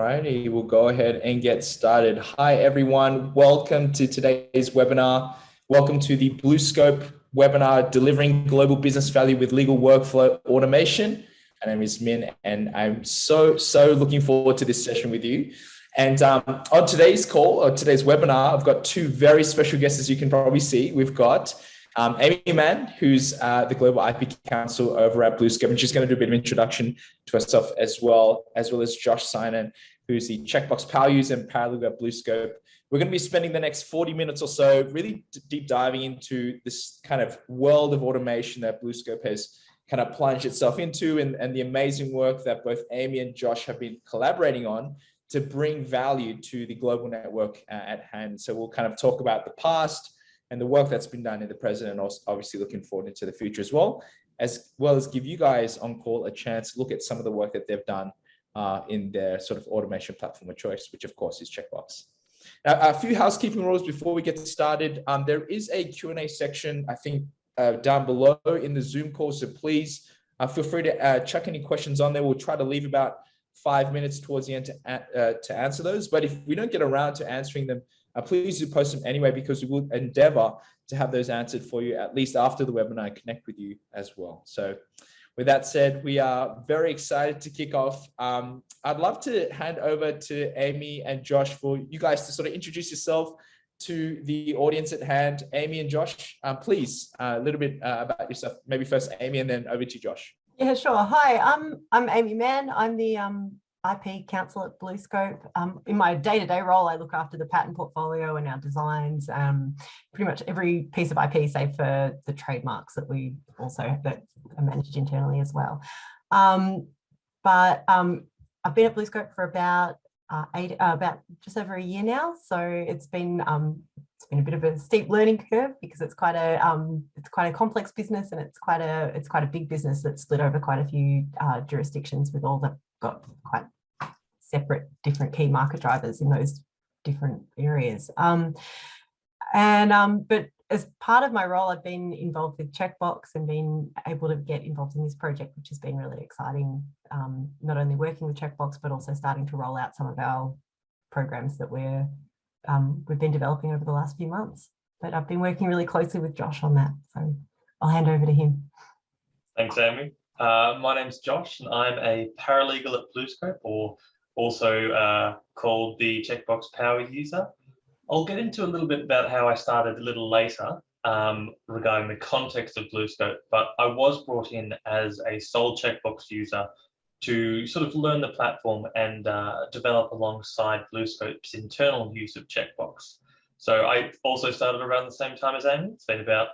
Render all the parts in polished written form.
righty, we'll go ahead and get started. Hi, everyone. Welcome to today's webinar. Welcome to the BlueScope webinar, Delivering Global Business Value with Legal Workflow Automation. My name is Min, and I'm so looking forward to this session with you. And on today's call, or today's webinar, I've got two very special guests, as you can probably see. We've got Amy Mann, who's the Global IP Counsel over at BlueScope, and she's going to do a bit of introduction to herself as well as Josh Sinan, who's the checkbox power user and paralegal at BlueScope. We're going to be spending the next 40 minutes or so really deep diving into this kind of world of automation that BlueScope has kind of plunged itself into, and the amazing work that both Amy and Josh have been collaborating on to bring value to the global network at hand. So we'll kind of talk about the past and the work that's been done in the present, and also obviously looking forward into the future as well as give you guys on call a chance to look at some of the work that they've done in their sort of automation platform of choice, which of course is Checkbox. Now, a few housekeeping rules before we get started. There is a Q&A section, I think, down below in the Zoom call, so please feel free to chuck any questions on there. We'll try to leave about 5 minutes towards the end to answer those, but if we don't get around to answering them, please do post them anyway, because we will endeavor to have those answered for you at least after the webinar and connect with you as well. So with that said, we are very excited to kick off. I'd love to hand over to Amy and Josh for you guys to sort of introduce yourself to the audience at hand. Amy and Josh, please, a little bit about yourself. Maybe first Amy and then over to Josh. Yeah, sure. Hi, I'm Amy Mann. I'm the IP counsel at BlueScope. In my day-to-day role, I look after the patent portfolio and our designs, pretty much every piece of IP, save for the trademarks that are managed internally as well. But I've been at BlueScope for about just over a year now, so it's been a bit of a steep learning curve, because it's quite a complex business, and it's quite a big business that's split over quite a few jurisdictions, with all that got quite separate different key market drivers in those different areas. But as part of my role, I've been involved with Checkbox and been able to get involved in this project, which has been really exciting. Not only working with Checkbox, but also starting to roll out some of our programs that we've been developing over the last few months. But I've been working really closely with Josh on that, so I'll hand over to him. Thanks, Amy. My name's Josh, and I'm a paralegal at BlueScope, or also called the Checkbox Power User. I'll get into a little bit about how I started a little later regarding the context of BlueScope, but I was brought in as a sole Checkbox user to sort of learn the platform and develop alongside BlueScope's internal use of Checkbox. So I also started around the same time as Amy. It's been about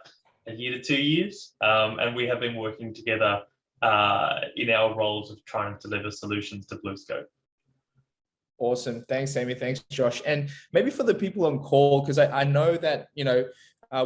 a year to 2 years, and we have been working together in our roles of trying to deliver solutions to BlueScope. Awesome. Thanks, Amy. Thanks, Josh. And maybe for the people on call, because I know that,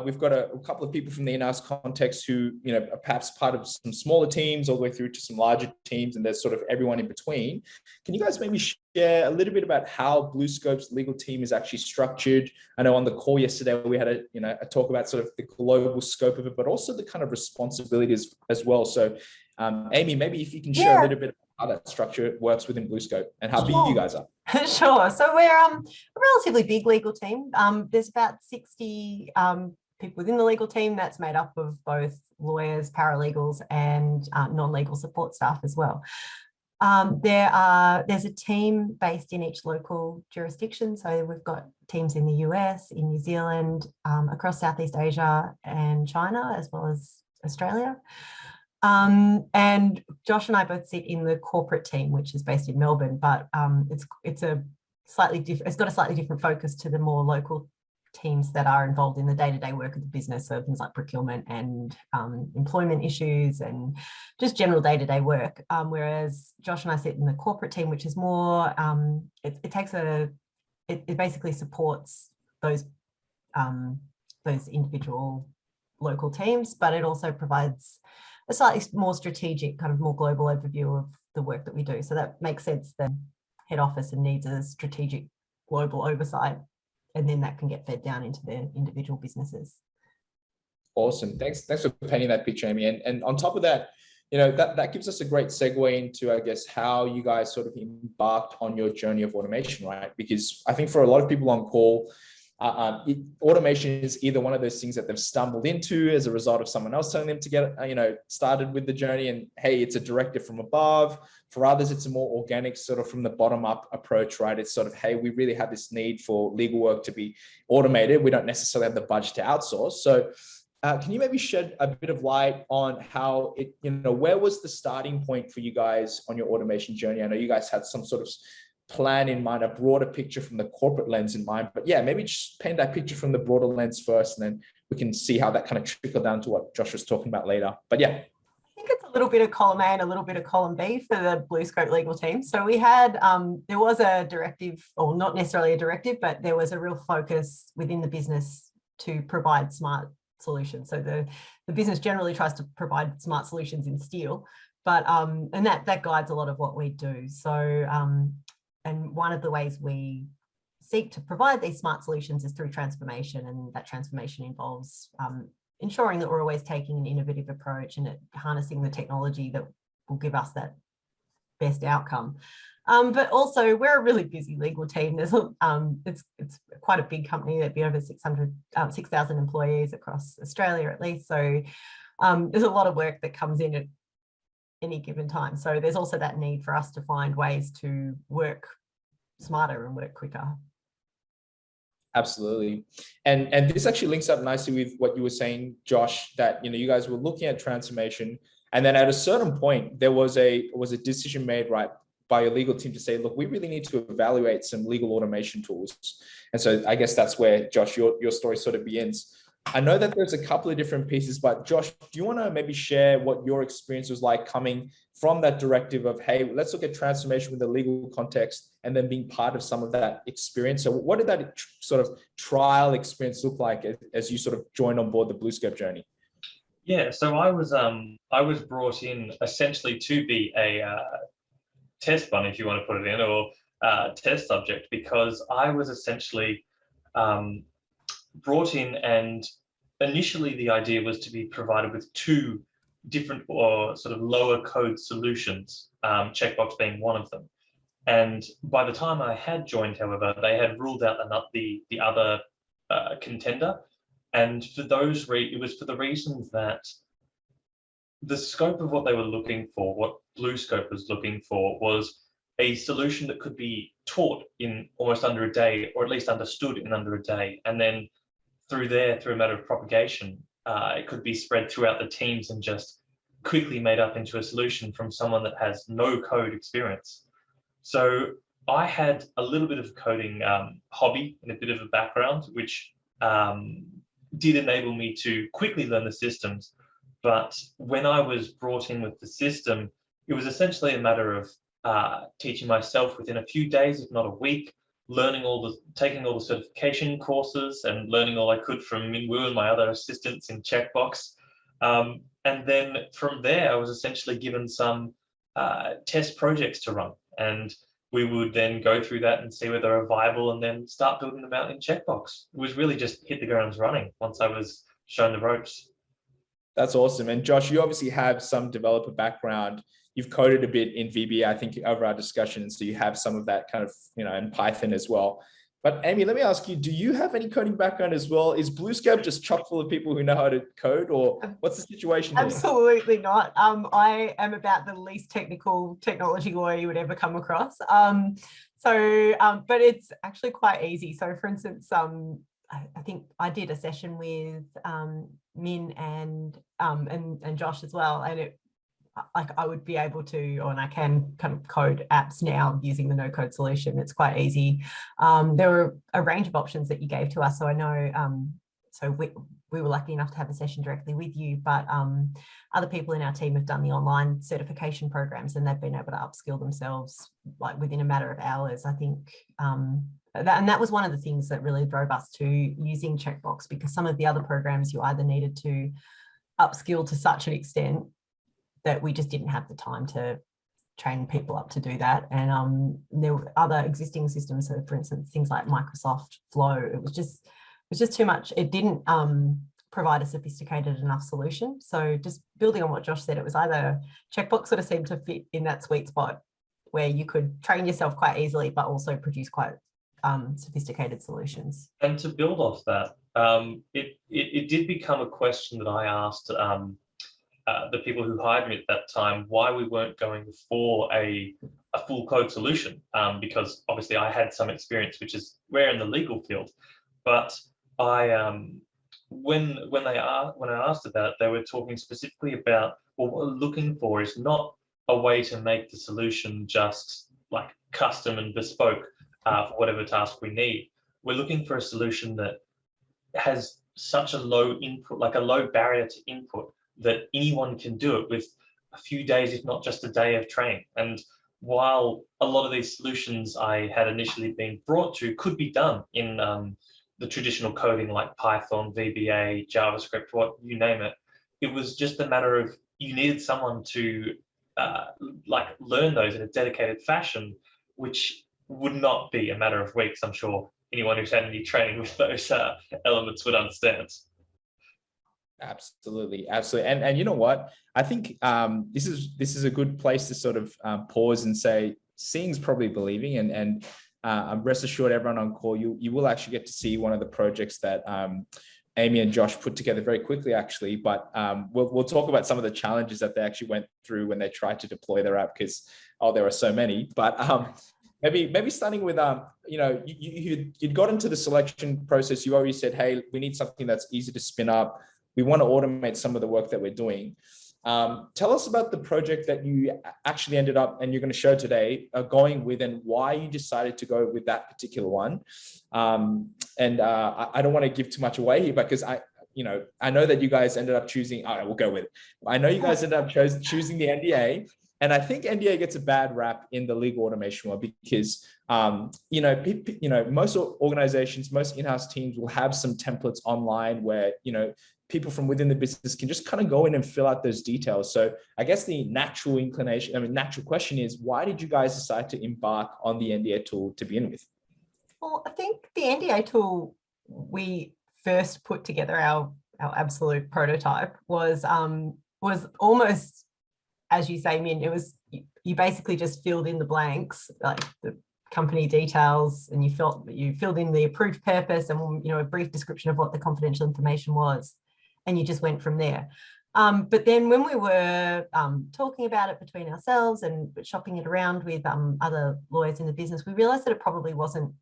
we've got a couple of people from the in-house context who, are perhaps part of some smaller teams all the way through to some larger teams, and there's sort of everyone in between. Can you guys maybe share a little bit about how BlueScope's legal team is actually structured? I know on the call yesterday, we had a talk about sort of the global scope of it, but also the kind of responsibilities as well. So Amy, maybe if you can share a little bit how that structure works within BlueScope and how big you guys are. Sure. So we're a relatively big legal team. There's about 60 people within the legal team. That's made up of both lawyers, paralegals, and non-legal support staff as well. There's a team based in each local jurisdiction. So we've got teams in the US, in New Zealand, across Southeast Asia and China, as well as Australia. And Josh and I both sit in the corporate team, which is based in Melbourne, but it's got a slightly different focus to the more local teams that are involved in the day-to-day work of the business, so things like procurement and employment issues and just general day-to-day work. Whereas Josh and I sit in the corporate team, which is more it basically supports those individual local teams, but it also provides a slightly more strategic, kind of more global overview of the work that we do. So that makes sense. The head office needs a strategic global oversight, and then that can get fed down into their individual businesses. Awesome. Thanks for painting that picture, Amy. And on top of that, that gives us a great segue into, I guess, how you guys sort of embarked on your journey of automation, right? Because I think for a lot of people on call, automation is either one of those things that they've stumbled into as a result of someone else telling them to get, started with the journey, and hey, it's a directive from above. For others, it's a more organic sort of from the bottom up approach, right? It's sort of, hey, we really have this need for legal work to be automated. We don't necessarily have the budget to outsource. So can you maybe shed a bit of light on how it, where was the starting point for you guys on your automation journey? I know you guys had some sort of plan in mind, a broader picture from the corporate lens in mind, but yeah, maybe just paint that picture from the broader lens first, and then we can see how that kind of trickle down to what Josh was talking about later. But yeah. I think it's a little bit of column A and a little bit of column B for the BlueScope legal team. So we had, there was a directive, or not necessarily a directive, but there was a real focus within the business to provide smart solutions. So the business generally tries to provide smart solutions in steel, but and that guides a lot of what we do. So and one of the ways we seek to provide these smart solutions is through transformation, and that transformation involves ensuring that we're always taking an innovative approach and harnessing the technology that will give us that best outcome. But also, we're a really busy legal team. There's it's quite a big company. There'd be over 6,000 employees across Australia at least. So there's a lot of work that comes in at any given time. So there's also that need for us to find ways to work smarter and work quicker. Absolutely. And this actually links up nicely with what you were saying, Josh, that you guys were looking at transformation, and then at a certain point there was a decision made, right, by your legal team to say, look, we really need to evaluate some legal automation tools. And so I guess that's where, Josh, your story sort of begins. I know that there's a couple of different pieces, but Josh, do you want to maybe share what your experience was like coming from that directive of, hey, let's look at transformation with the legal context, and then being part of some of that experience? So what did that sort of trial experience look like as you sort of joined on board the BlueScope journey? Yeah, so I was brought in essentially to be a test bunny, if you want to put it in, or test subject, because I was essentially brought in, and initially the idea was to be provided with two different or sort of lower code solutions, checkbox being one of them. And by the time I had joined, however, they had ruled out the other contender. And for those, it was for the reasons that the scope of what they were looking for, what BlueScope was looking for, was a solution that could be taught in almost under a day, or at least understood in under a day. And then through a matter of propagation, it could be spread throughout the teams and just quickly made up into a solution from someone that has no code experience. So I had a little bit of coding hobby and a bit of a background, which did enable me to quickly learn the systems. But when I was brought in with the system, it was essentially a matter of teaching myself within a few days, if not a week, taking all the certification courses and learning all I could from Minwoo and my other assistants in Checkbox. And then from there, I was essentially given some test projects to run. And we would then go through that and see whether they're viable, and then start building them out in Checkbox. It was really just hit the ground running once I was shown the ropes. That's awesome. And Josh, you obviously have some developer background. You've coded a bit in VB, I think, over our discussion. So you have some of that kind of, in Python as well. But Amy, let me ask you, do you have any coding background as well? Is BlueScope just chock full of people who know how to code, or what's the situation here? Absolutely not. I am about the least technical technology lawyer you would ever come across. But it's actually quite easy. So for instance, I think I did a session with Min and Josh as well, and I would be able to, and I can kind of code apps now using the no-code solution. It's quite easy. There were a range of options that you gave to us. So I know, so we were lucky enough to have a session directly with you, but other people in our team have done the online certification programs, and they've been able to upskill themselves like within a matter of hours, I think. And that was one of the things that really drove us to using Checkbox, because some of the other programs you either needed to upskill to such an extent that we just didn't have the time to train people up to do that. And there were other existing systems, so for instance, things like Microsoft Flow, it was just too much. It didn't provide a sophisticated enough solution. So just building on what Josh said, it was either checkbox sort of seemed to fit in that sweet spot where you could train yourself quite easily, but also produce quite sophisticated solutions. And to build off that, it did become a question that I asked the people who hired me at that time, why we weren't going for a full code solution, because obviously I had some experience, which is rare in the legal field. But when I asked about it, they were talking specifically about, well, what we're looking for is not a way to make the solution just like custom and bespoke for whatever task we need. We're looking for a solution that has such a low input, like a low barrier to input, that anyone can do it with a few days, if not just a day of training. And while a lot of these solutions I had initially been brought to could be done in the traditional coding like Python, VBA, JavaScript, what you name it, it was just a matter of you needed someone to like learn those in a dedicated fashion, which would not be a matter of weeks. I'm sure anyone who's had any training with those elements would understand. Absolutely. And you know what? I think this is a good place to sort of pause and say, seeing's probably believing, and rest assured, everyone on call, you will actually get to see one of the projects that Amy and Josh put together very quickly, actually. But we'll talk about some of the challenges that they actually went through when they tried to deploy their app, because there are so many. But maybe starting with you'd got into the selection process. You already said, hey, we need something that's easy to spin up. We want to automate some of the work that we're doing. Tell us about the project that you actually ended up, and you're going to show today, going with, and why you decided to go with that particular one. I don't want to give too much away here, because I know that you guys ended up choosing. All right, we'll go with it. I know you guys ended up choosing the NDA, and I think NDA gets a bad rap in the legal automation world because most organizations, most in-house teams will have some templates online where people from within the business can just kind of go in and fill out those details. So I guess the natural question is, why did you guys decide to embark on the NDA tool to begin with? Well, I think the NDA tool we first put together, our absolute prototype, was almost, as you say, Min, it was, you basically just filled in the blanks, like the company details, and you filled in the approved purpose and a brief description of what the confidential information was, and you just went from there. But then when we were talking about it between ourselves and shopping it around with other lawyers in the business, we realized that it probably wasn't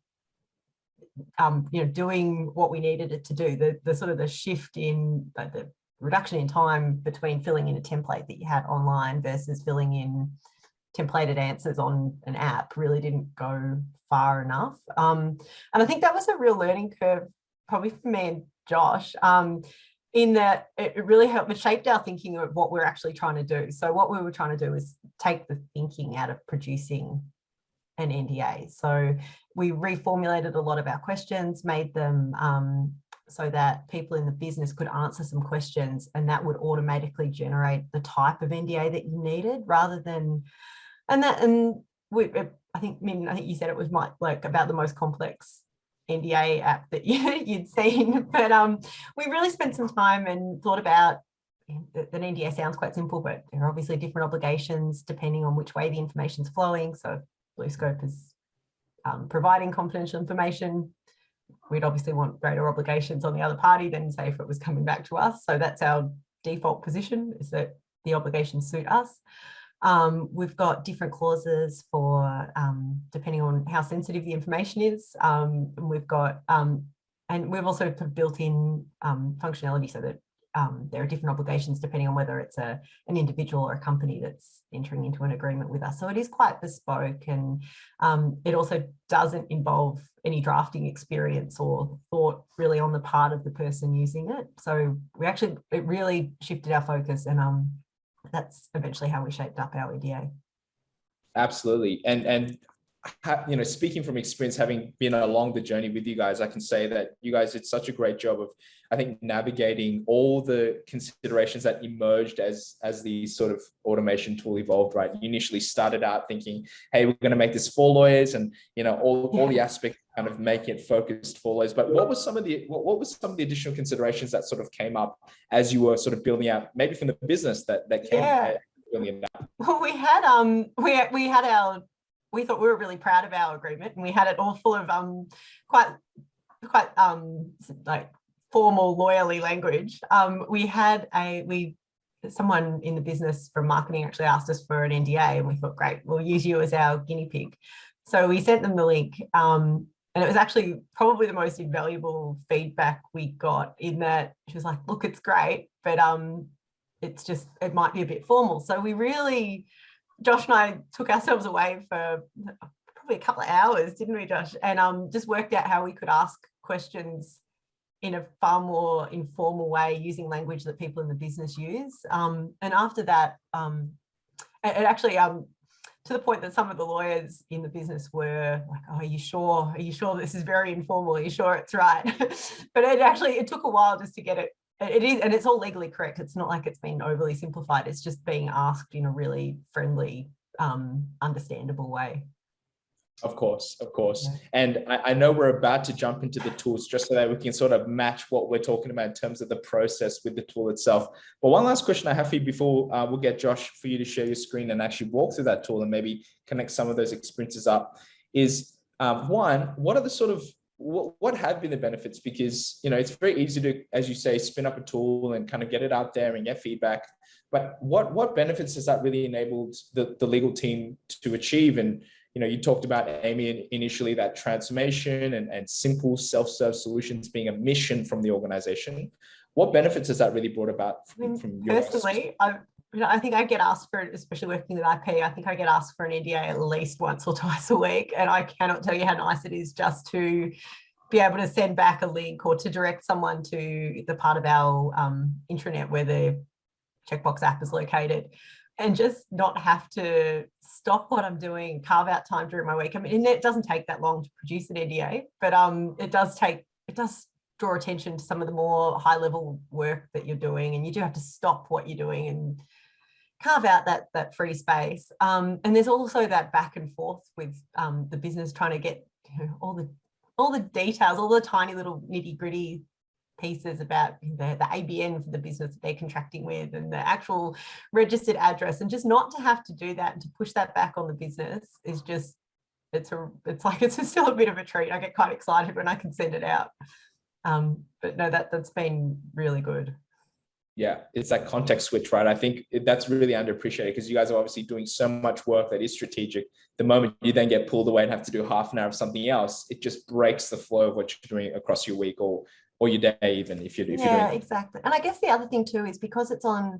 doing what we needed it to do. The sort of the shift in the reduction in time between filling in a template that you had online versus filling in templated answers on an app really didn't go far enough. And I think that was a real learning curve, probably for me and Josh, in that it really helped, it shaped our thinking of what we're actually trying to do. So what we were trying to do is take the thinking out of producing an NDA. So we reformulated a lot of our questions, made them so that people in the business could answer some questions, and that would automatically generate the type of NDA that you needed, rather than, I think, Min, I think you said it was about the most complex NDA app that you'd seen, but we really spent some time and thought about, an NDA sounds quite simple, but there are obviously different obligations depending on which way the information's flowing. So BlueScope is providing confidential information. We'd obviously want greater obligations on the other party than, say, if it was coming back to us. So that's our default position, is that the obligations suit us. We've got different clauses for depending on how sensitive the information is. And we've got and we've also built in functionality so that there are different obligations depending on whether it's an individual or a company that's entering into an agreement with us. So it is quite bespoke, and it also doesn't involve any drafting experience or thought really on the part of the person using it. So it really shifted our focus, and that's eventually how we shaped up our NDA. Absolutely. And speaking from experience, having been along the journey with you guys, I can say that you guys did such a great job of, I think, navigating all the considerations that emerged as the sort of automation tool evolved, right? You initially started out thinking, hey, we're going to make this for lawyers, and all the aspects kind of make it focused for lawyers. But what was some of the additional considerations that sort of came up as you were sort of building out, maybe from the business that came building it out? Well, we thought we were really proud of our agreement, and we had it all full of quite like formal lawyerly language. Someone in the business from marketing actually asked us for an NDA, and we thought, great, we'll use you as our guinea pig. So we sent them the link, and it was actually probably the most invaluable feedback we got, in that she was like, look, it's great, but it might be a bit formal. So we really, Josh and I took ourselves away for probably a couple of hours, didn't we, Josh? And just worked out how we could ask questions in a far more informal way, using language that people in the business use. And after that, it actually, to the point that some of the lawyers in the business were like, oh, are you sure? Are you sure this is very informal? Are you sure it's right? But it took a while just to get it. It is, and it's all legally correct. It's not like it's been overly simplified. It's just being asked in a really friendly, understandable way. Of course. And I know we're about to jump into the tools, just so that we can sort of match what we're talking about in terms of the process with the tool itself. But one last question I have for you before we'll get Josh for you to share your screen and actually walk through that tool and maybe connect some of those experiences up is, one, what are the sort of, what have been the benefits? Because, it's very easy to, as you say, spin up a tool and kind of get it out there and get feedback. But what benefits has that really enabled the legal team to achieve? And, you talked about, Amy, initially that transformation and simple self-serve solutions being a mission from the organization. What benefits has that really brought about from your personally? I think I get asked for it, especially working with IP. I think I get asked for an NDA at least once or twice a week, and I cannot tell you how nice it is just to be able to send back a link or to direct someone to the part of our intranet where the Checkbox app is located, and just not have to stop what I'm doing, carve out time during my week. I mean, it doesn't take that long to produce an NDA, but it does draw attention to some of the more high level work that you're doing, and you do have to stop what you're doing and carve out that free space. And there's also that back and forth with the business trying to get all the details, all the tiny little nitty gritty pieces about the ABN for the business that they're contracting with, and the actual registered address, and just not to have to do that and to push that back on the business is just, it's still a bit of a treat. I get quite excited when I can send it out. But no, that's been really good. Yeah, it's that context switch, right? I think that's really underappreciated, because you guys are obviously doing so much work that is strategic. The moment you then get pulled away and have to do half an hour of something else, it just breaks the flow of what you're doing across your week or your day, even if you're doing. Yeah, exactly. And I guess the other thing too is because it's on,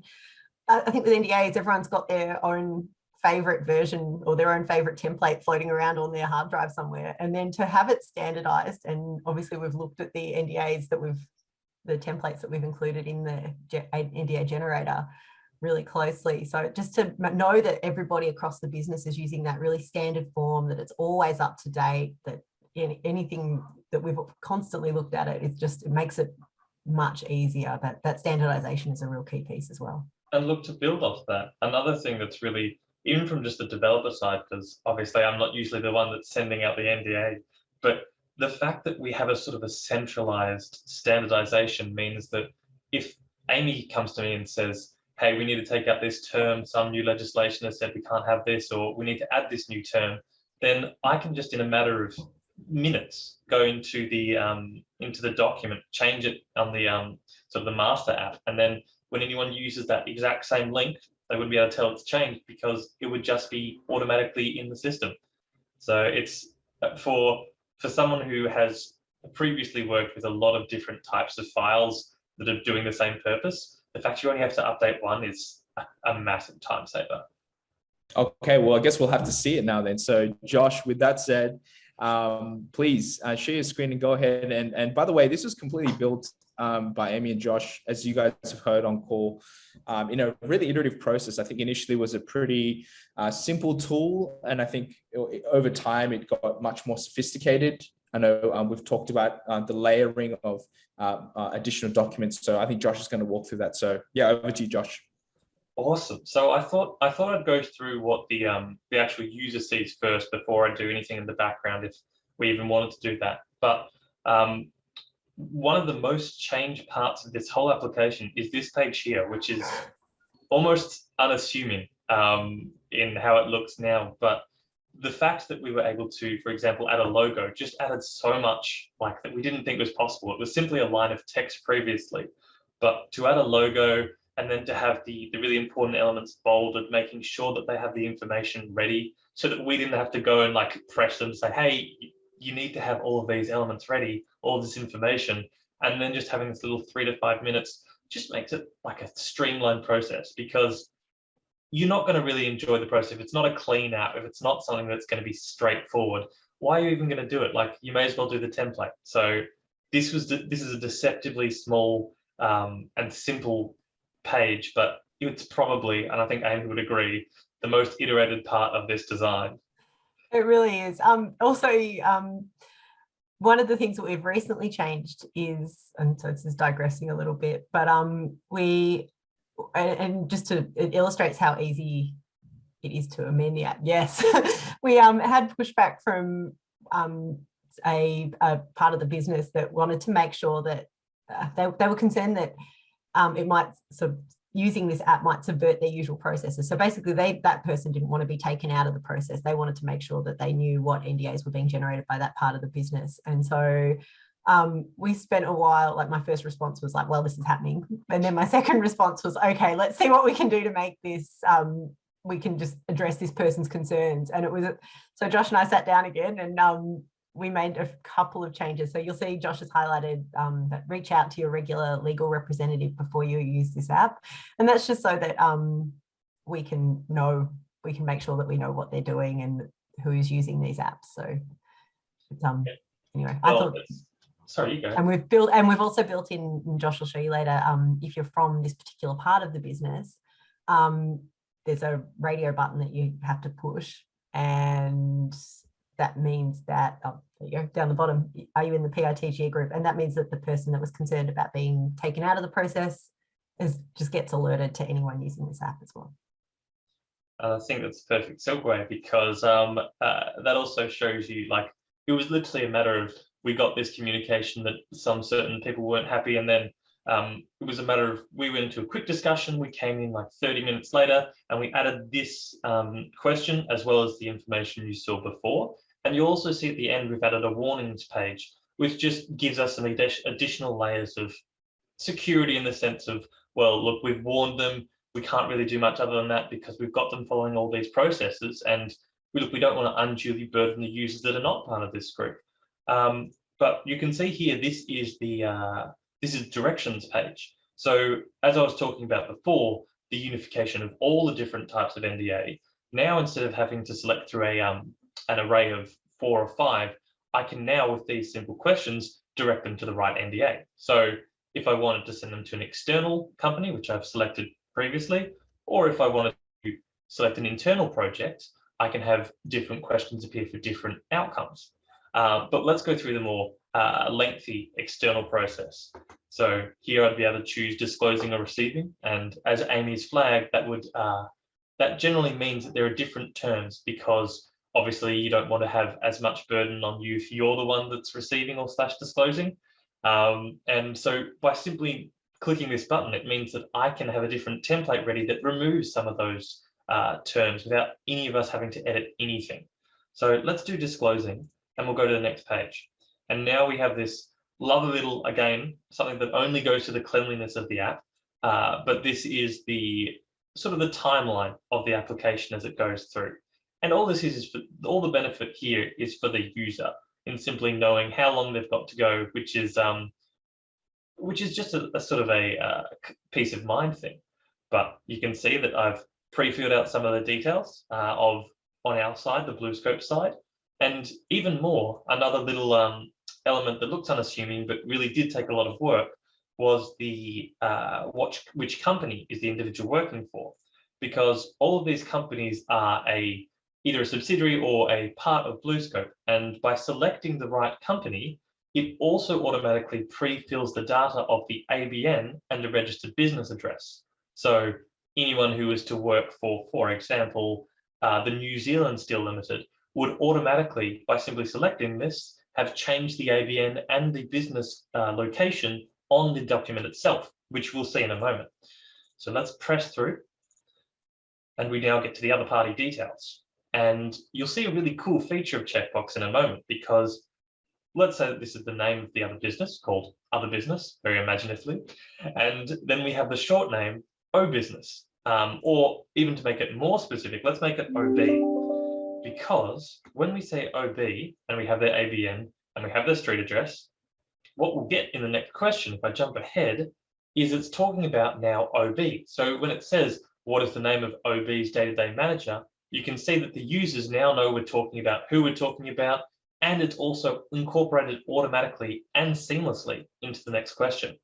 I think with NDAs, everyone's got their own favorite version or their own favorite template floating around on their hard drive somewhere. And then to have it standardized, and obviously we've looked at the NDAs the templates that we've included in the NDA generator really closely. So just to know that everybody across the business is using that really standard form, that it's always up to date, that anything that we've constantly looked at it makes it much easier. That standardization is a real key piece as well. And look, to build off that, another thing that's really, even from just the developer side, because obviously I'm not usually the one that's sending out the NDA, but the fact that we have a sort of a centralized standardization means that if Amy comes to me and says, hey, we need to take out this term, some new legislation has said we can't have this, or we need to add this new term, then I can just in a matter of minutes go into the document, change it on the sort of the master app, and then when anyone uses that exact same link, they wouldn't be able to tell it's changed because it would just be automatically in the system. So it's for someone who has previously worked with a lot of different types of files that are doing the same purpose, the fact you only have to update one is a massive time saver. Okay, well, I guess we'll have to see it now then. So Josh, with that said, please share your screen and go ahead. And by the way, this was completely built by Amy and Josh, as you guys have heard on call, in a really iterative process. I think initially was a pretty simple tool, and I think over time it got much more sophisticated. I know we've talked about the layering of additional documents, so I think Josh is going to walk through that. So yeah, over to you, Josh. Awesome. So I thought I'd go through what the actual user sees first before I do anything in the background, if we even wanted to do that. But one of the most changed parts of this whole application is this page here, which is almost unassuming in how it looks now. But the fact that we were able to, for example, add a logo just added so much like that we didn't think was possible. It was simply a line of text previously, but to add a logo and then to have the really important elements bolded, making sure that they have the information ready so that we didn't have to go and like press them, say, hey, you need to have all of these elements ready, all this information, and then just having this little 3 to 5 minutes just makes it like a streamlined process, because you're not going to really enjoy the process if it's not a clean app, if it's not something that's going to be straightforward. Why are you even going to do it? Like, you may as well do the template. So this is a deceptively small and simple page, but it's probably, and I think Amy would agree, the most iterated part of this design. It really is. Also, one of the things that we've recently changed is, and so this is digressing a little bit, but and just to, it illustrates how easy it is to amend the app. Yes, we had pushback from a part of the business that wanted to make sure that they were concerned that it might sort of, using this app might subvert their usual processes. So basically that person didn't want to be taken out of the process. They wanted to make sure that they knew what NDAs were being generated by that part of the business. And so we spent a while, like my first response was like, well, this is happening. And then my second response was, okay, let's see what we can do to make this, we can just address this person's concerns. And it was, so Josh and I sat down again and we made a couple of changes. So you'll see Josh has highlighted that reach out to your regular legal representative before you use this app. And that's just so that we can make sure that we know what they're doing and who is using these apps. So it's, anyway, well, I thought, sorry, you go. And we've also built in, and Josh will show you later, if you're from this particular part of the business, there's a radio button that you have to push, and that means that, oh, there you go, down the bottom, are you in the PITG group? And that means that the person that was concerned about being taken out of the process just gets alerted to anyone using this app as well. I think that's a perfect segue, because that also shows you, like, it was literally a matter of, we got this communication that some certain people weren't happy, and then it was a matter of, we went into a quick discussion, we came in like 30 minutes later, and we added this question as well as the information you saw before. And you also see at the end, we've added a warnings page, which just gives us some additional layers of security, in the sense of, well, look, we've warned them, we can't really do much other than that because we've got them following all these processes, and we don't want to unduly burden the users that are not part of this group. But you can see here, this is directions page. So as I was talking about before, the unification of all the different types of NDA, now instead of having to select through an array of 4 or 5, I can now, with these simple questions, direct them to the right NDA. So if I wanted to send them to an external company, which I've selected previously, or if I wanted to select an internal project, I can have different questions appear for different outcomes. But let's go through the more lengthy external process. So here I'd be able to choose disclosing or receiving, and as Amy's flagged, that generally means that there are different terms, because obviously you don't want to have as much burden on you if you're the one that's receiving or / disclosing. And so by simply clicking this button, it means that I can have a different template ready that removes some of those terms without any of us having to edit anything. So let's do disclosing, and we'll go to the next page. And now we have this lovely little, again, something that only goes to the cleanliness of the app, but this is the sort of the timeline of the application as it goes through. And all this is for, all the benefit here is for the user in simply knowing how long they've got to go, which is just a sort of a peace of mind thing. But you can see that I've pre-filled out some of the details on our side, the BlueScope side, and even more, another little element that looks unassuming but really did take a lot of work was the which company is the individual working for, because all of these companies are either a subsidiary or a part of BlueScope, and by selecting the right company, it also automatically pre-fills the data of the ABN and the registered business address. So anyone who is to work for example, the New Zealand Steel Limited would automatically, by simply selecting this, have changed the ABN and the business location on the document itself, which we'll see in a moment. So let's press through, and we now get to the other party details. And you'll see a really cool feature of checkbox in a moment, because let's say that this is the name of the other business, called Other Business, very imaginatively. And then we have the short name, O Business. Or even to make it more specific, let's make it OB. Because when we say OB, and we have their ABN, and we have their street address, what we'll get in the next question, if I jump ahead, is it's talking about now OB. So when it says, what is the name of OB's day-to-day manager, you can see that the users now know we're talking about who we're talking about, and it's also incorporated automatically and seamlessly into the next question.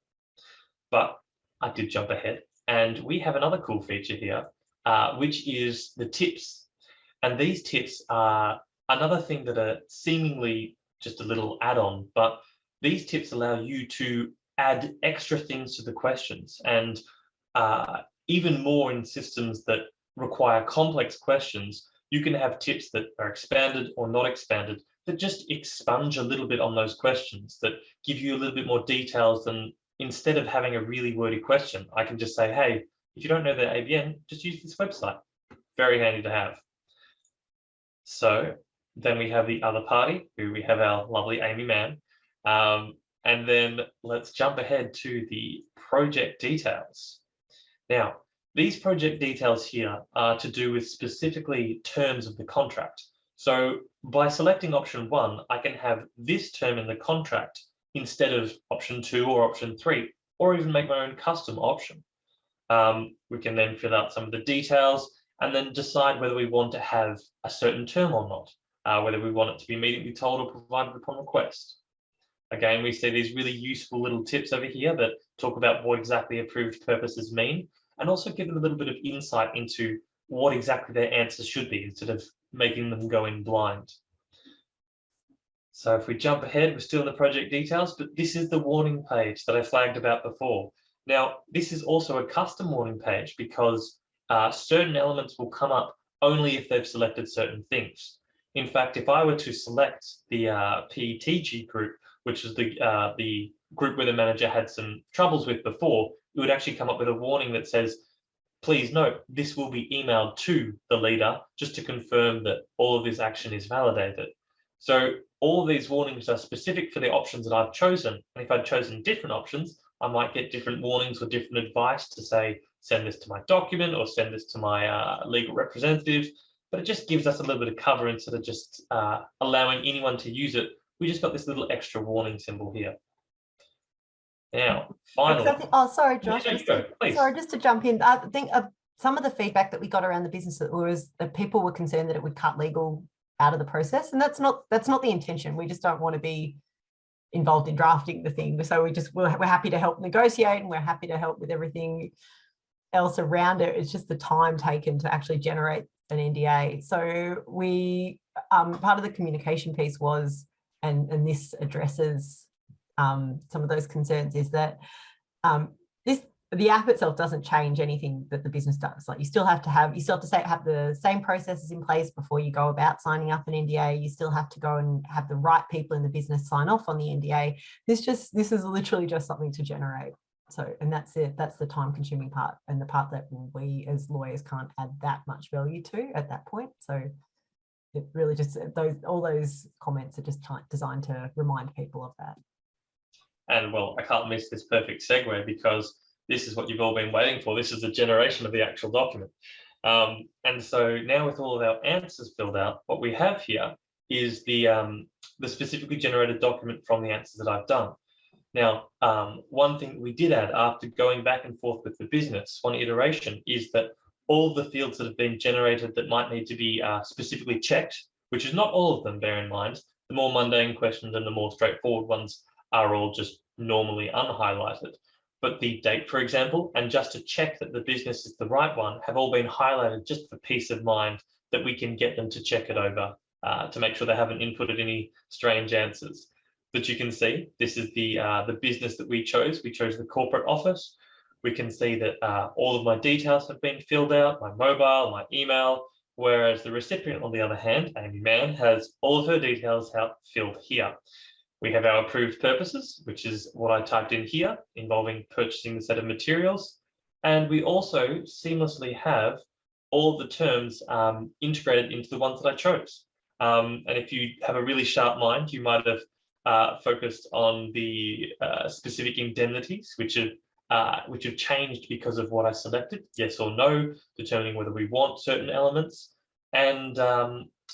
But I did jump ahead, and we have another cool feature here, which is the tips. And these tips are another thing that are seemingly just a little add-on, but these tips allow you to add extra things to the questions, and even more in systems that require complex questions, you can have tips that are expanded or not expanded that just expunge a little bit on those questions, that give you a little bit more details than, instead of having a really wordy question, I can just say, hey, if you don't know the ABN, just use this website. Very handy to have. So then we have the other party, who we have our lovely Amy Mann. And then let's jump ahead to the project details. Now, these project details here are to do with specifically terms of the contract. So by selecting option 1, I can have this term in the contract instead of option 2 or option 3, or even make my own custom option. We can then fill out some of the details and then decide whether we want to have a certain term or not, whether we want it to be immediately told or provided upon request. Again, we see these really useful little tips over here that talk about what exactly approved purposes mean, and also give them a little bit of insight into what exactly their answers should be, instead of making them go in blind. So if we jump ahead, we're still in the project details, but this is the warning page that I flagged about before. Now, this is also a custom warning page, because certain elements will come up only if they've selected certain things. In fact, if I were to select the PETG group, which is the group where the manager had some troubles with before, it would actually come up with a warning that says, please note, this will be emailed to the leader just to confirm that all of this action is validated. So all of these warnings are specific for the options that I've chosen. And if I'd chosen different options, I might get different warnings or different advice to say, send this to my document or send this to my legal representative. But it just gives us a little bit of cover instead of just allowing anyone to use it. We just got this little extra warning symbol here. Now, finally. Oh, sorry, Josh. Sorry, just to jump in. I think some of the feedback that we got around the business was that people were concerned that it would cut legal out of the process, and that's not the intention. We just don't want to be involved in drafting the thing. So we're happy to help negotiate, and we're happy to help with everything else around it. It's just the time taken to actually generate an NDA. So we part of the communication piece was, and this addresses some of those concerns, is that the app itself doesn't change anything that the business does. Like you still have to have the same processes in place before you go about signing up an NDA. You still have to go and have the right people in the business sign off on the NDA. This is literally just something to generate. So, and that's it. That's the time consuming part, and the part that we as lawyers can't add that much value to at that point. So it really just, all those comments are just designed to remind people of that. And well, I can't miss this perfect segue, because this is what you've all been waiting for. This is the generation of the actual document. And so now with all of our answers filled out, what we have here is the specifically generated document from the answers that I've done. Now, one thing we did add after going back and forth with the business, one iteration, is that all the fields that have been generated that might need to be specifically checked, which is not all of them, bear in mind, the more mundane questions and the more straightforward ones are all just normally unhighlighted. but the date, for example, and just to check that the business is the right one, have all been highlighted just for peace of mind that we can get them to check it over to make sure they haven't inputted any strange answers. But you can see this is the business that we chose. We chose the corporate office. We can see that all of my details have been filled out, my mobile, my email, whereas the recipient, on the other hand, Amy Mann, has all of her details filled here. We have our approved purposes, which is what I typed in here, involving purchasing the set of materials. And we also seamlessly have all of the terms integrated into the ones that I chose. And if you have a really sharp mind, you might have focused on the specific indemnities, which have changed because of what I selected, yes or no, determining whether we want certain elements. And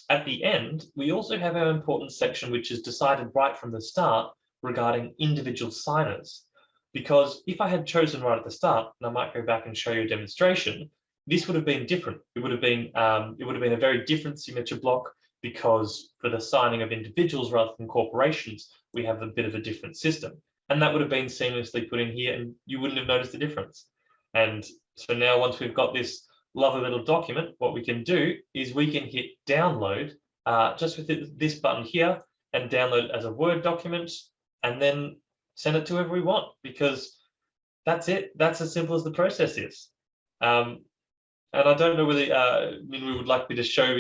at the end, we also have our important section, which is decided right from the start regarding individual signers. Because if I had chosen right at the start, and I might go back and show you a demonstration, this would have been different. It would have been a very different signature block, because for the signing of individuals rather than corporations, we have a bit of a different system. And that would have been seamlessly put in here, and you wouldn't have noticed the difference. And so now, once we've got this lovely little document, what we can do is we can hit download just with this button here, and download it as a Word document, and then send it to whoever we want, because that's it. That's as simple as the process is. And I don't know whether we would like me to show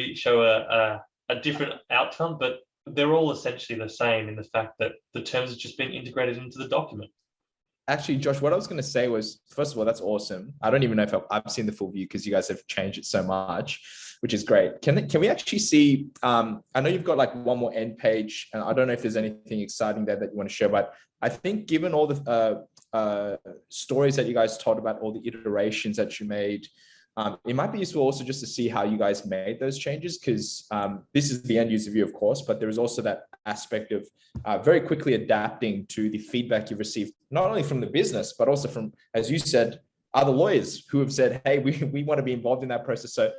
a different outcome, but they're all essentially the same in the fact that the terms have just been integrated into the document. Actually, Josh, what I was going to say was, first of all, that's awesome. I don't even know if I've seen the full view because you guys have changed it so much, which is great. Can we actually see, I know you've got like one more end page, and I don't know if there's anything exciting there that you want to share, but I think given all the stories that you guys told about, all the iterations that you made, it might be useful also just to see how you guys made those changes, because this is the end user view, of course, but there is also that aspect of very quickly adapting to the feedback you've received, not only from the business, but also from, as you said, other lawyers who have said, hey, we want to be involved in that process. So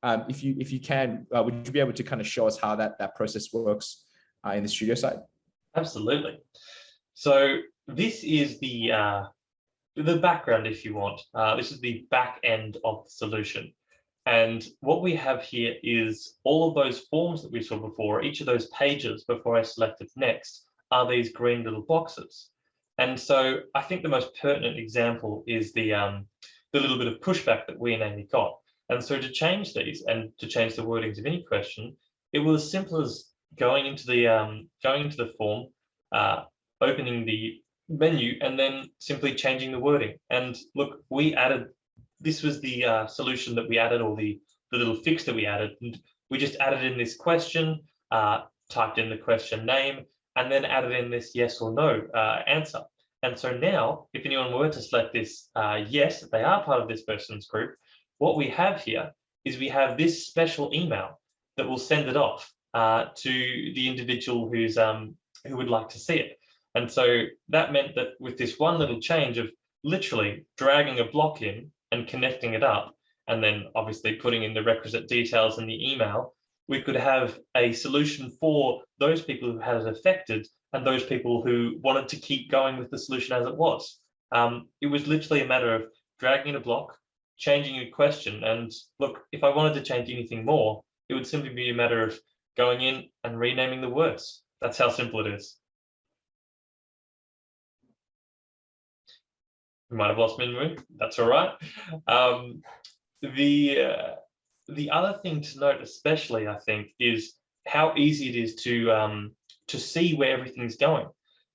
if you can, would you be able to kind of show us how that process works in the studio side? Absolutely. So this is the background, if you want. This is the back end of the solution. And what we have here is all of those forms that we saw before. Each of those pages before I selected next are these green little boxes. And so I think the most pertinent example is the little bit of pushback that we and Amy got. And so to change these and to change the wordings of any question, it was as simple as going into the form, opening the menu, and then simply changing the wording. And look, this was the solution that we added, or the little fix that we added, and we just added in this question, typed in the question name, and then added in this yes or no answer. And so now, if anyone were to select this yes, they are part of this person's group, what we have here is we have this special email that will send it off to the individual who would like to see it. And so that meant that with this one little change of literally dragging a block in and connecting it up, and then obviously putting in the requisite details in the email, we could have a solution for those people who had it affected and those people who wanted to keep going with the solution as it was. It was literally a matter of dragging in a block, changing a question, and look, if I wanted to change anything more, it would simply be a matter of going in and renaming the words. That's how simple it is. We might have lost Minwoo. That's all right. The other thing to note, especially, I think, is how easy it is to see where everything's going,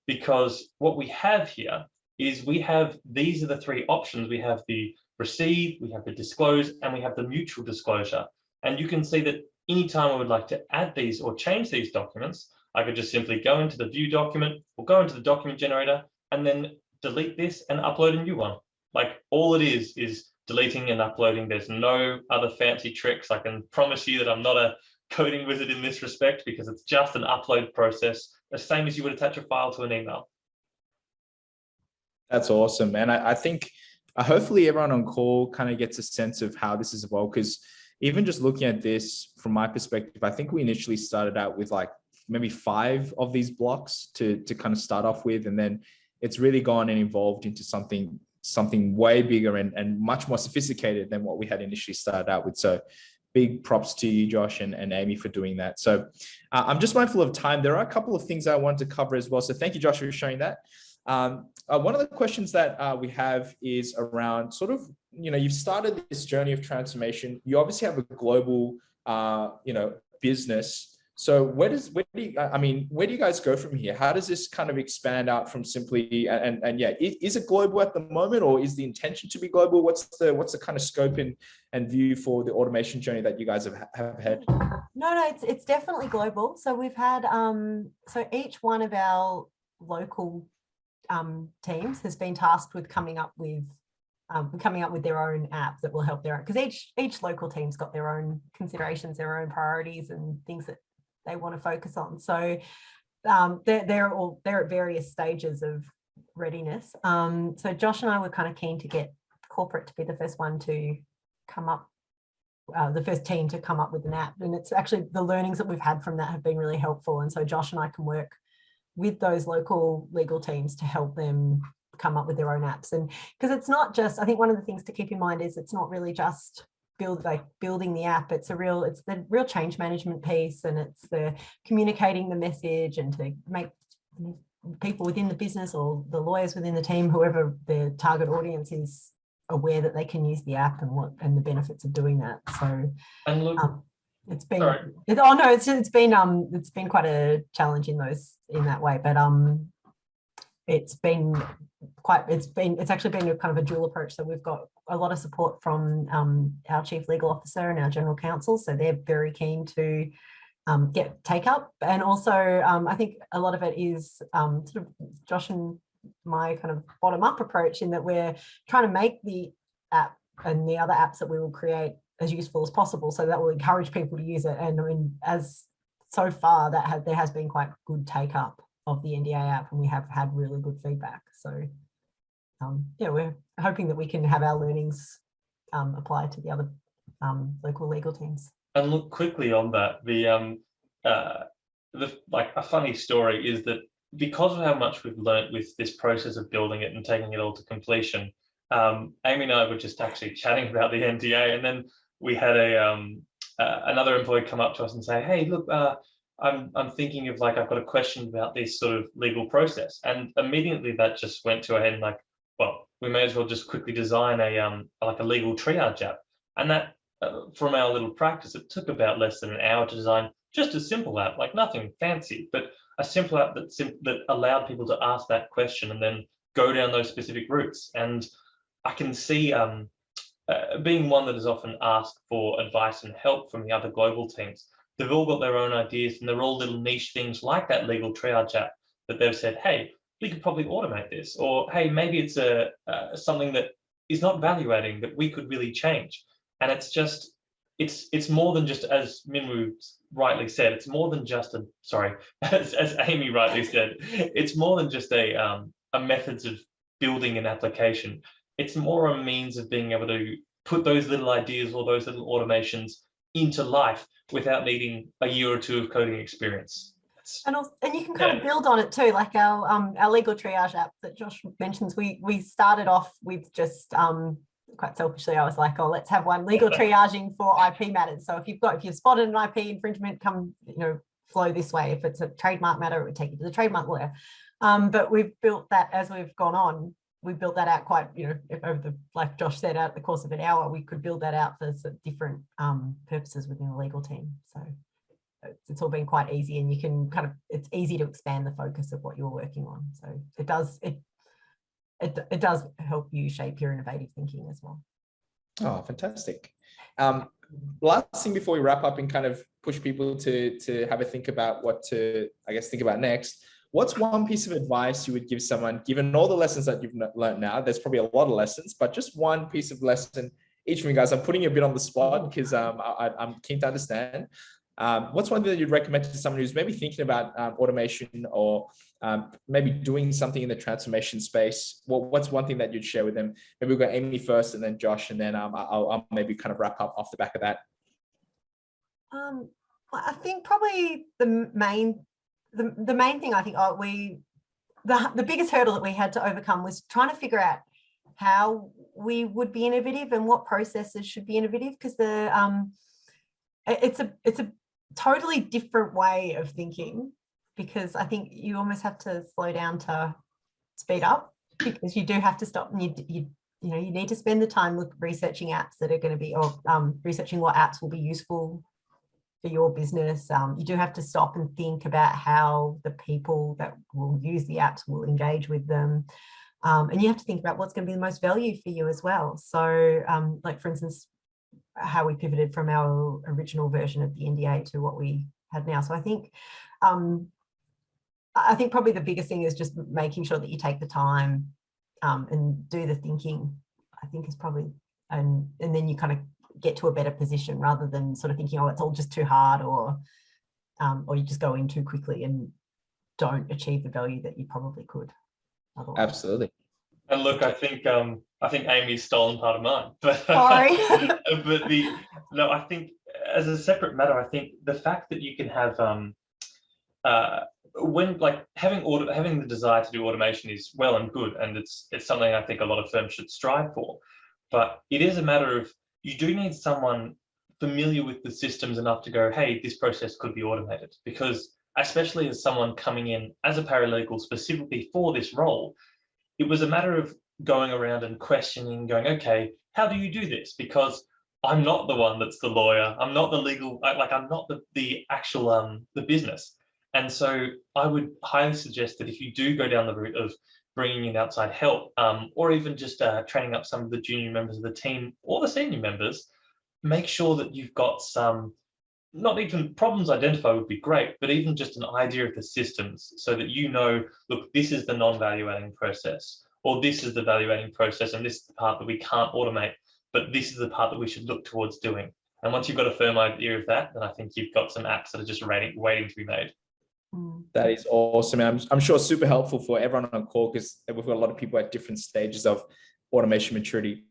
because what we have here is these are the three options. We have the receive, we have the disclose, and we have the mutual disclosure. And you can see that anytime I would like to add these or change these documents, I could just simply go into the view document or go into the document generator and then delete this and upload a new one. Like, all it is deleting and uploading. There's no other fancy tricks. I can promise you that I'm not a coding wizard in this respect, because it's just an upload process, the same as you would attach a file to an email. That's awesome. And I think hopefully everyone on call kind of gets a sense of how this has evolved, because even just looking at this from my perspective, I think we initially started out with like maybe 5 of these blocks to kind of start off with, and then it's really gone and evolved into something something way bigger and much more sophisticated than what we had initially started out with. So big props to you, Josh and Amy, for doing that. So I'm just mindful of time. There are a couple of things I wanted to cover as well. So thank you, Josh, for sharing that. One of the questions that we have is around sort of, you've started this journey of transformation. You obviously have a global, business. So where do you guys go from here? How does this kind of expand out from simply, is it global at the moment, or is the intention to be global? What's the kind of scope and view for the automation journey that you guys have had? No, it's definitely global. So we've had, so each one of our local teams has been tasked with coming up with their own app that will help their own, because each local team's got their own considerations, their own priorities and things that they want to focus on. So they're at various stages of readiness. So Josh and I were kind of keen to get corporate to be the first one to come up, the first team to come up with an app. And it's actually the learnings that we've had from that have been really helpful. And so Josh and I can work with those local legal teams to help them come up with their own apps. And because it's not just, I think one of the things to keep in mind is it's not really just building the app. It's the real change management piece, and it's the communicating the message and to make people within the business or the lawyers within the team, whoever their target audience is, aware that they can use the app and the benefits of doing that. So and look, it's been quite a challenge in that way, but it's actually been a kind of a dual approach. So we've got a lot of support from our chief legal officer and our general counsel. So they're very keen to take up. And also I think a lot of it is sort of Josh and my kind of bottom up approach, in that we're trying to make the app and the other apps that we will create as useful as possible, so that will encourage people to use it. And I mean, as so far there has been quite good take up of the NDA app, and we have had really good feedback. So we're hoping that we can have our learnings applied to the other local legal teams. And look, quickly on that, a funny story is that because of how much we've learned with this process of building it and taking it all to completion, Amy and I were just actually chatting about the NDA, and then we had another employee come up to us and say, "Hey, look, I'm thinking of I've got a question about this sort of legal process," and immediately that just went to our head like, well, we may as well just quickly design a legal triage app. And that from our little practice, it took about less than an hour to design just a simple app, nothing fancy, but a simple app that allowed people to ask that question and then go down those specific routes. And I can see being one that is often asked for advice and help from the other global teams, they've all got their own ideas, and they're all little niche things like that legal triage app that they've said, hey, we could probably automate this, or hey, maybe it's something that is not value adding that we could really change. And it's more than just, as Minwoo rightly said, it's more than just as Amy rightly said, it's more than just a methods of building an application. It's more a means of being able to put those little ideas or those little automations into life without needing a year or two of coding experience. And you can kind of build on it too, like our legal triage app that Josh mentions. We started off with just quite selfishly, I was like, oh, let's have one legal triaging for IP matters. So if you've spotted an IP infringement, come flow this way. If it's a trademark matter, it would take you to the trademark lawyer. But we've built that as we've gone on. We built that out quite, like Josh said, out the course of an hour, we could build that out for some different purposes within the legal team. So it's all been quite easy, and you can it's easy to expand the focus of what you're working on. So it does help you shape your innovative thinking as well. Oh, fantastic. Last thing before we wrap up and kind of push people to have a think about what to, think about next. What's one piece of advice you would give someone, given all the lessons that you've learned now? There's probably a lot of lessons, but just one piece of lesson, each of you guys. I'm putting you a bit on the spot because I'm keen to understand. What's one thing that you'd recommend to someone who's maybe thinking about automation or maybe doing something in the transformation space? What's one thing that you'd share with them? Maybe we'll go Amy first and then Josh, and then I'll maybe kind of wrap up off the back of that. I think probably the main thing I think the biggest hurdle that we had to overcome was trying to figure out how we would be innovative and what processes should be innovative, because it's a totally different way of thinking, because I think you almost have to slow down to speed up, because you do have to stop and you need to spend the time researching apps that are going to be, or researching what apps will be useful for your business. You do have to stop and think about how the people that will use the apps will engage with them. And you have to think about what's going to be the most value for you as well. So like, for instance, how we pivoted from our original version of the NDA to what we had now. So I think probably the biggest thing is just making sure that you take the time and do the thinking, I think is probably, and then you kind of get to a better position, rather than sort of thinking, oh, it's all just too hard, or you just go in too quickly and don't achieve the value that you probably could otherwise. Absolutely. And look, I think Amy's stolen part of mine. But, Sorry. I think as a separate matter, I think the fact that you can have when like having the desire to do automation is well and good, and it's something I think a lot of firms should strive for. But it is a matter of, you do need someone familiar with the systems enough to go, hey, this process could be automated. Because especially as someone coming in as a paralegal specifically for this role, it was a matter of going around and questioning, going, okay, how do you do this? Because I'm not the one that's the lawyer. I'm not the legal, I'm not the actual, the business. And so I would highly suggest that if you do go down the route of bringing in outside help, or even just training up some of the junior members of the team or the senior members, make sure that you've got some, not even problems identified would be great, but even just an idea of the systems, so that you know, look, this is the non-value adding process, or this is the value adding process, and this is the part that we can't automate, but this is the part that we should look towards doing. And once you've got a firm idea of that, then I think you've got some apps that are just waiting to be made. That is awesome. And I'm sure super helpful for everyone on call, because we've got a lot of people at different stages of automation maturity.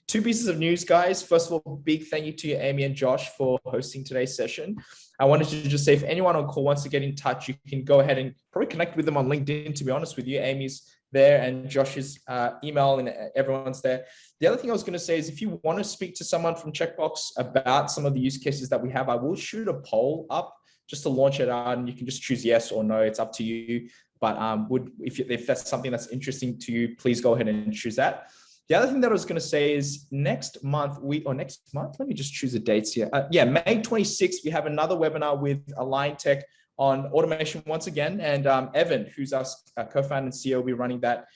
Two pieces of news, guys. First of all, big thank you to you, Amy and Josh, for hosting today's session. I wanted to just say, if anyone on call wants to get in touch, you can go ahead and probably connect with them on LinkedIn, to be honest with you. Amy's there and Josh's email, and everyone's there. The other thing I was going to say is, if you want to speak to someone from Checkbox about some of the use cases that we have, I will shoot a poll up just to launch it out, and you can just choose yes or no. It's up to you. But if that's something that's interesting to you, please go ahead and choose that. The other thing that I was going to say is, next month, let me just choose the dates here. May 26th, we have another webinar with Aligned Tech on automation once again. And Evan, who's our co-founder and CEO, will be running that,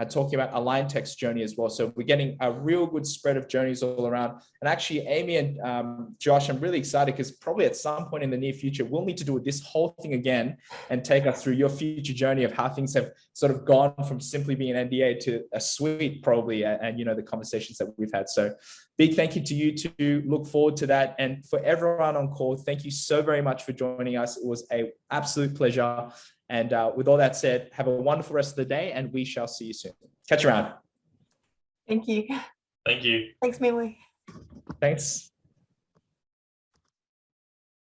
talking about Aligned Tech's journey as well. So we're getting a real good spread of journeys all around. And actually, Amy and Josh, I'm really excited, because probably at some point in the near future, we'll need to do this whole thing again and take us through your future journey of how things have sort of gone from simply being an NDA to a suite, probably, and the conversations that we've had. So big thank you to you to look forward to that. And for everyone on call, thank you so very much for joining us. It was an absolute pleasure. And with all that said, have a wonderful rest of the day, and we shall see you soon. Catch you around. Thank you. Thank you. Thanks, Millie. Thanks.